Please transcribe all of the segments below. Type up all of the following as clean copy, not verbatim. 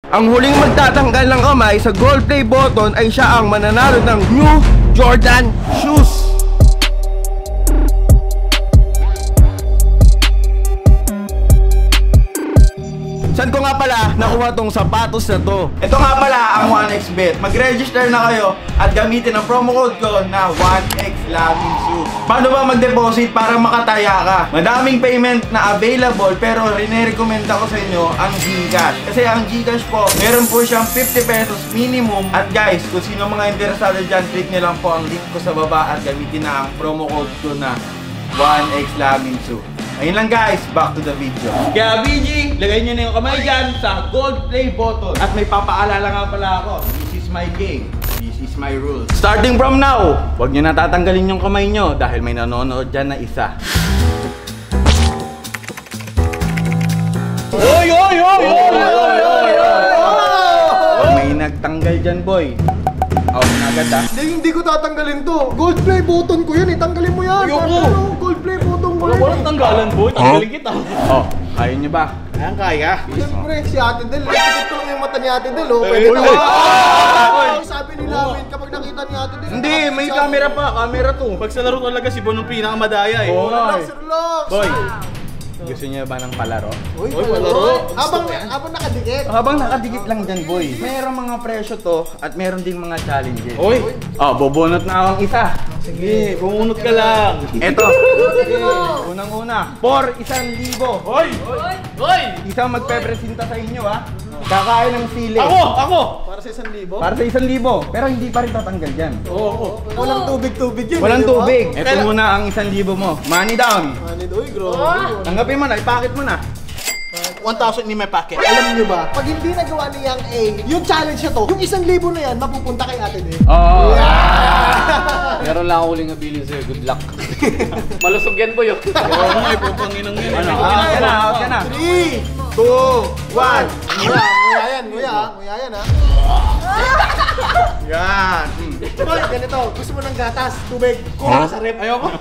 Ang huling magtatanggal ng kamay sa gold play button ay siya ang mananalo ng New Jordan Shoes. Saan ko nga pala nakuha tong sapatos na to? Ito nga pala ang 1xBet. Mag-register na kayo at gamitin ang promo code ko na 1xLamingShoes. Paano ba mag-deposit para makataya ka? Madaming payment na available pero rine-recommend ako sa inyo ang GCash. Kasi ang GCash po, meron po siyang 50 pesos minimum. At guys, kung sino mga interesado dyan, click nyo lang po ang link ko sa baba at gamitin na ang promo code ko na 1xLamingShoes. Ayun lang guys, back to the video. Kaya BG, lagay nyo na yung kamay dyan sa gold play button. At may papaalala nga pala ako, this is my game, this is my rules. Starting from now, huwag nyo natatanggalin yung kamay nyo dahil may nanonood dyan na isa. Oy, oy, oy, oy, oy, oy, oy. May nagtanggal dyan boy. Out na agad ah. Hindi ko tatanggalin to. Gold play button ko yun eh. Tanggalin mo yan. Ayoko. Gold play button ko yan. Walang tanggalan boy. Tanggalin kita. Oh, ayaw nyo ba? Ayan kaya. Siyempre, si Ate Del. Tikit ko lang yung mata ni Ate Del. Oh, pwede na. Sabi ni Lamin, kapag nakita ni Ate Del. Hindi, may camera pa. Camera to. Pag sa laro talaga si Bon ang pinakamadaya eh. Relax, relax. Boy, gusto niyo ba ng palaro? Uy, palaro. Habang nakadikit. Habang nakadikit lang dyan, boy. Mayroong mga presyo to at meron ding mga challenges. Oy. Oh, bubunot na akong isa. Sige, bumunot ka lang. Eto. Unang-una, for 1,000. Hoy! Hoy! Isang magpepresenta sa inyo, ha? Kakain ng sili. Ako! Para sa 1,000. Para sa 1,000. Pero hindi pa rin tatanggal dyan. Oo. Walang tubig-tubig yun. Walang tubig. Eto muna ang 1,000 mo. Money down. Manid, uy, grabe. Tanggapin mo na, ipakit mo na. 1,000 in my pocket. Alam niyo ba, pag hindi nagawa ni Yang A, yung challenge na to, yung 1,000 na yan, mapupunta kay Ate Del. Oo. Meron lang ako huling abilin sa'yo. Good luck. Malusog yan boy. Oo nga, ipupanginang yan. Ano? Out ka na, out ka na. 3, 2, 1. Nguya yan, nguya yan ha. Yan. Boy, ganito, gusto mo ng gatas, tubig, kuha sa rep. Ayoko.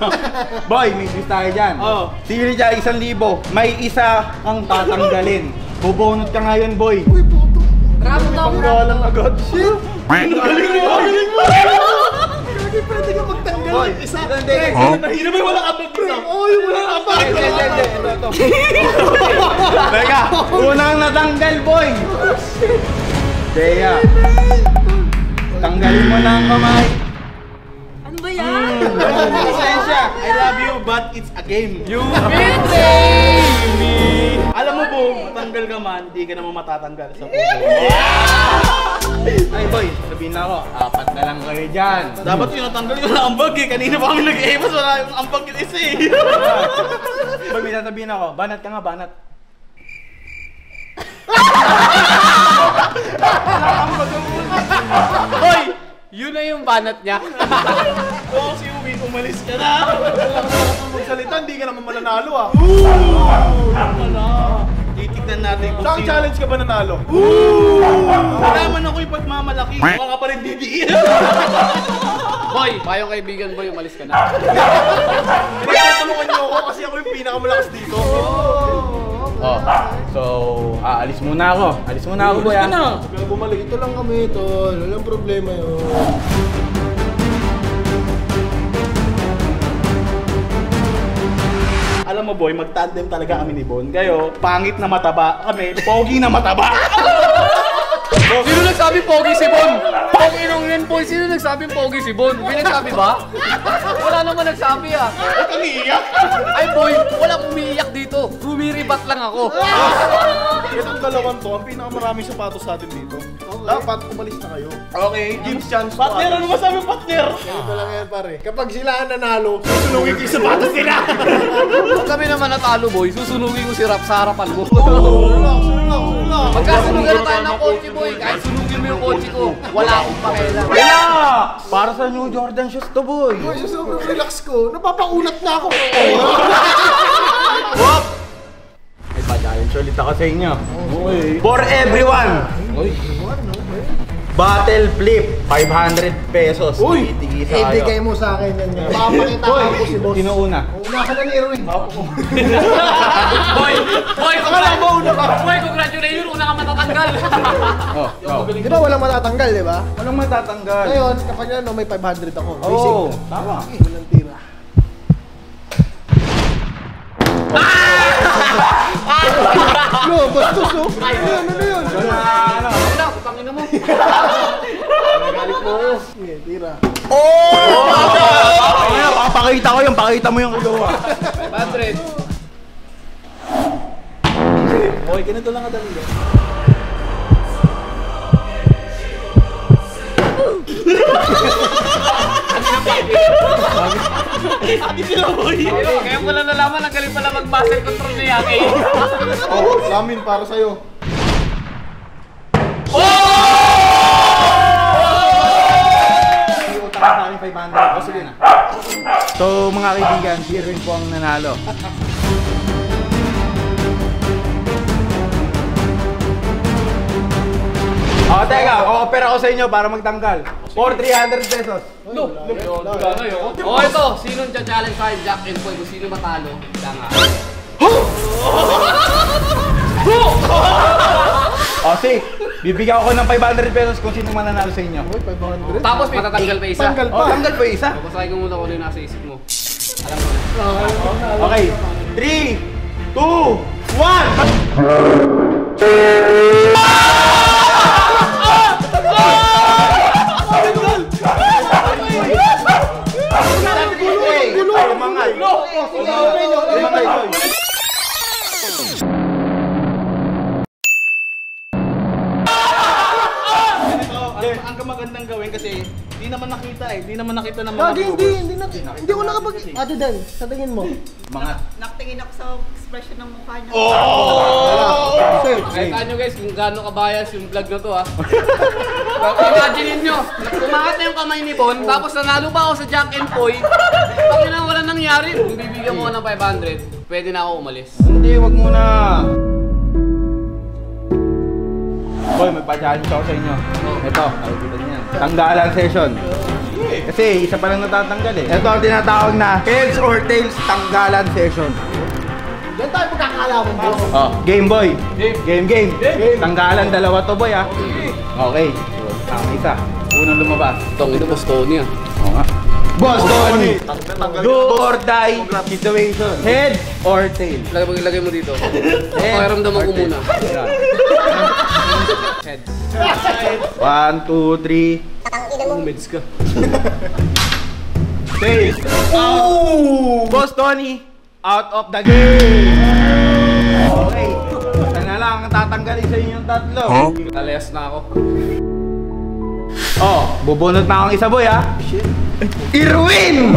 Boy, may twist tayo dyan. Oo. Sili dyan, 1,000. May isa kang tatanggalin. Bubunot ka ngayon, boy. Uy, puto. Panggalang agad. Shit! Galing mo! Hindi pwede ka magtanggal Boy, ng isa. hindi. Nahirap ba walang abag dito? Oh, yung wala ka pa. Ito. Teka, unang natanggal, boy. Deya. Tanggalin mo na ang kamay. Ano ba yan? Pasensya. I love you, but it's a game. You Betray! Alam mo po, matanggal ka man, di ka naman matatanggal sa puso. Ay, boy, sabihin na ako, 4 na lang kayo dyan. Dapat yung natanggal yung ambag eh. Kanina pa kami nag-emas, wala yung ambag yung isa eh. Pag may sasabihin ako, banat ka nga, banat. Hoy! Yun na yung banat niya. Oo, si Uwi, umalis ka na. Magsalita, hindi ka naman mananalo ah. Titignan natin kung Saan challenge ka ba nanalo? Nalaman ako yung pagmamalaki. Mukha ka pa rin didiin. Boy, payong kaibigan boy, umalis ka na. Tinutulungan niyo ako kasi ako yung pinakamalakas dito. Oh, so, alis muna ako. Alis muna ako, boy. Kaya bumalik. Ito lang kami, tol. Walang problema yun. Alam mo boy, mag-tandem talaga kami ni Bon. Kayo, pangit na mataba. Kami, pogi na mataba. Sino nagsabi pogi si Bon? Pogi nung yun boy, sino nagsabing pogi si Bon? May nagsabi ba? Wala naman nagsabi ah. Ba't kami iyak? Ay boy, walang umiiyak dito. Rumiribat lang ako. Itong dalawang to, ang pinakamarami sapatos sa atin dito. Dapat umalis na kayo. Okay. Give chance to Partner, ano others. masabi partner? Ganito lang yan pare. Kapag sila ang nanalo, susunugin ko yung sapatos nila. Kung kami naman natalo boy, susunugin ko si Rap sa harapan mo. Relax. Magkasunugan na tayo ng kotse boy, kahit sunugin mo yung kotse ko, wala akong pakialam. Relax! Para sa New Jordan shoes to, boy. Boy, sa sobrang relax ko, napapaunat na ako. Wop! May pa-challenge ulit ako sa inyo. Okay. For everyone! Battle flip, 500 pesos. Uy! Tigisa kayo. Ibigay mo sa akin yan. Makapakita ko si boss. Sino una? Una ka na ni Erwin. Boy, congratulations, una ka matatanggal. Oh. Di ba walang matatanggal, di ba? Walang matatanggal. Ngayon, kapag ano, may 500 ako. Oo, tama. Walang tira. Yo, bastos oh. Ano na yun? Ano? Wala, putangin na mo. Nagalit mo. Sige, tira. Pakita ko yung, pakita mo yung kagawa. 500. Boy, ganito lang kadali. Kaya pala nalaman, ang galing pala mag-muscle control ni Yaki. Oh, lamin para sa'yo. Utang ka sa akin 500. O sige na. So mga kaibigan, si Erwin po ang nanalo. Teka, o-offer ako sa inyo para magtanggal. For 300 pesos. Wala na yun. O ito, sinong challenge tayo, Jack and Boy, kung sino matalo, danga. O sige, bibigyan ako ng 500 pesos kung sino mananalo sa inyo. Uy, 500. Tapos may tatanggal pa isa. Tanggal O, pa. tanggal po isa. Basahin ko muna kung ano yung nasa isip mo. Alam ko na. Okay, 3, 2, 1. Ang magandang gawin kasi hindi naman nakita Hindi naman nakita ng mga Lagi, viewers. hindi ko nakapag... Ate Dan, sa tingin mo. Mga Nakatingin ako sa expression ng mukha niya. Search. Kahit nyo guys, kung gaano kabayas yung vlog na to ha. Imagine nyo, umangat na yung kamay ni Bon, tapos nanalo pa ako sa Jack and Boy. Pag na wala nangyari, kung bibigyan mo ko ng 500, pwede na ako umalis. Hindi, wag muna. Boy, magpa-challenge ako sa inyo. Ito, nakikita niyo yan. Tanggalan session. Kasi isa pa lang natatanggal eh. Ito ang tinatawag na heads or tails tanggalan session. Yan tayo magkakalaman mo. Oh, game boy. Game. Tanggalan dalawa to boy ah. Okay. Ang isa. Unang lumabas. Itong ito, boss Tony ah. Oo nga. Boss Tony. Do or die situation. Head or tail. Ilagay mo dito. Pakiramdaman ko muna. Heads. 1, 2, 3. Meds ka. Tail. Oh! Boss Tony, out of the game. Okay. Isa na lang ang tatanggalin sa inyong tatlo. Kalayas na ako. Oh, bubunot na akong isa boy ha. Irwin!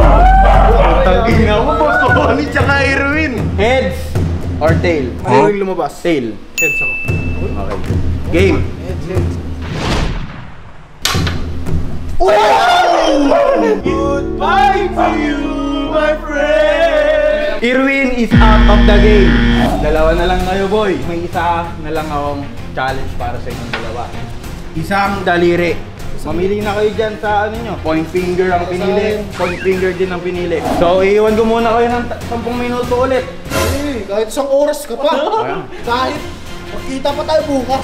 Tangina mo, Boss Tony tsaka Irwin. Heads or tail? Ano yung lumabas? Tail. Heads ako. Okay. Game. Heads. Goodbye to you, my friend! Irwin is out of the game. Dalawa na lang kayo, boy. May isa na lang akong challenge para sa inyong dalawa. Isang daliri. Mamili na kayo dyan sa ano nyo. Point finger ang pinili. Point finger din ang pinili. So, iiwan ko muna kayo ng 10 minuto ulit. Eh, kahit isang oras ka pa. Kahit magkita pa tayo bukas.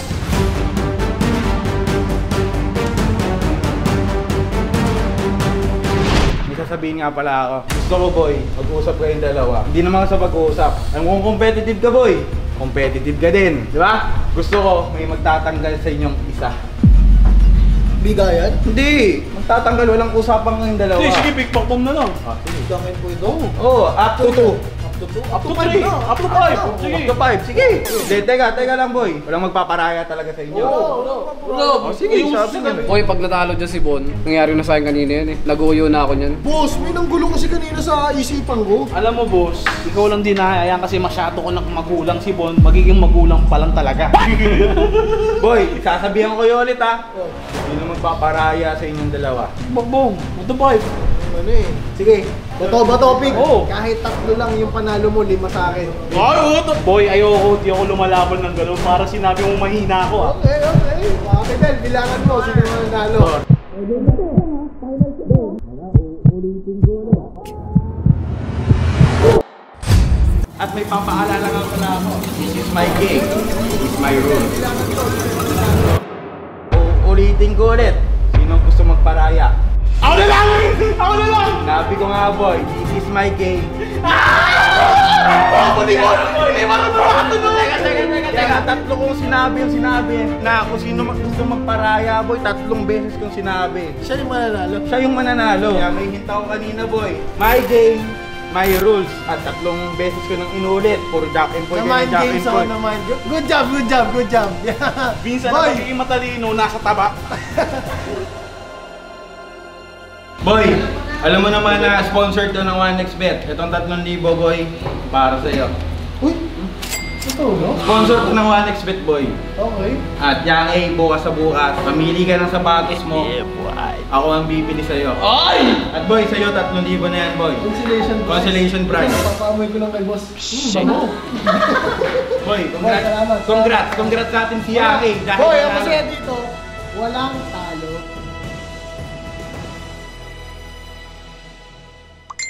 May sasabihin nga pala ako. Gusto ko, boy, mag-uusap kayong dalawa. Hindi naman sa pag-uusap. Kung competitive ka, boy, competitive ka din. Di ba? Gusto ko, may magtatanggal sa inyong isa. Bigayan? Hindi! Magtatanggal, walang usapan ngayong dalawa. Sige, big pop bomb na lang. Bigayan po ito. Oh, up to 2. Up to 3. Up to 5. Sige. Up to 5. Sige. Hindi, teka lang boy. Walang magpaparaya talaga sa inyo. Oh, sige, sabi nga. Oy, pag natalo dyan si Bon, nangyari na sa akin kanina yan eh. Nag-uyo na ako niyan. Boss, may nanggulo kasi kanina sa isipan ko. Alam mo boss, ikaw lang din nahayaan kasi masyado ko lang magulang si Bon. Magiging magulang pa lang talaga. Boy, sasabihan ko kayo ulit ha. Hindi na magpaparaya sa inyong dalawa. Boom. Up to 5. Ano eh. Sige, ba topic? Oo. Kahit 3 lang yung panalo mo, 5 sa akin. Ay, boy, ayoko. Di ako lumalaban ng gano'n. Para sinabi mo mahina ako ah. Okay. Bakit din? bilangan mo, sino ang nanalo? At may papaalala nga pala ako. This is my game. This is my rule. Ulitin ko ulit. Sinong gusto magparaya? Ako na lang! Ako na lang! Sabi ko nga boy, this is my game. Teka, tatlo kong sinabi na kung sino gusto magparaya boy, tatlong beses kong sinabi. Siya yung mananalo. Siya yung mananalo. Kaya may hint ako kanina boy. My game, my rules. At tatlong beses ko nang inulit. Puro jack and point. Na mind games ako na mind games. Good job, good job, good job. Minsan Boy! na pagiging matalino, nasa taba. Boy, alam mo naman na sponsored to ng 1xbet. Itong 3,000 boy, para sa'yo. Uy! Ito, no? Sponsor to ng 1xbet boy. Okay. At yang A, bukas sa bukas, pamili ka ng sapatos mo. Ako ang bibili sa'yo. Ay! At boy, sa'yo 3,000 na yan boy. Consolation prize. Papaamoy ko lang kay boss. Bango. Boy, Boy, salamat. congrats sa atin si Yang A. Dahil Boy, ang nanalo. masaya dito, walang talo.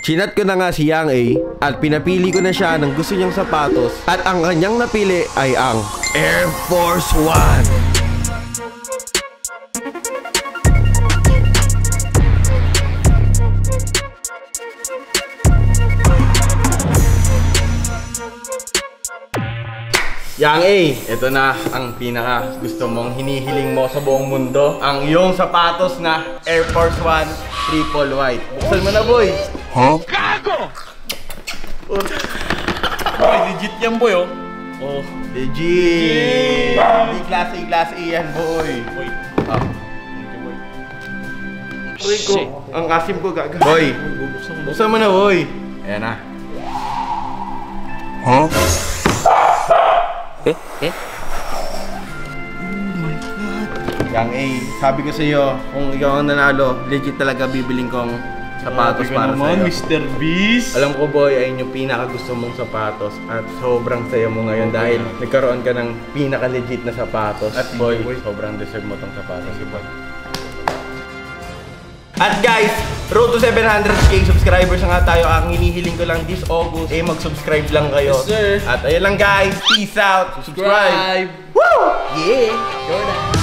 Chinat ko na nga si Yang A at pinapili ko na siya ng gusto niyang sapatos at ang kanyang napili ay ang Air Force One. Yang A, ito na ang pinaka gusto mong hinihiling mo sa buong mundo. Ang iyong sapatos na Air Force One Triple White. Buksan mo na boy. Huh? Boy, legit yan boy oh. Oh. Legit! Hindi class A yan boy. Boy. Ah. Uy ko, ang asim ko gaga. Boy, buksan mo na boy. Ayan na. Huh? Yang A, sabi ko sa iyo, kung ikaw ang nanalo, legit talaga bibiling kong sapatos para sa iyo. Mr. Beast. Alam ko boy, ayun yung pinaka gusto mong sapatos at sobrang saya mo ngayon dahil nagkaroon ka ng pinaka legit na sapatos. At boy, sobrang deserve mo tong sapatos. At guys, road to 700k subscribers na nga tayo. Ang hinihiling ko lang this August, mag-subscribe lang kayo. Yes, sir. At ayun lang guys, peace out, subscribe. Woo! Yeah! Jordan.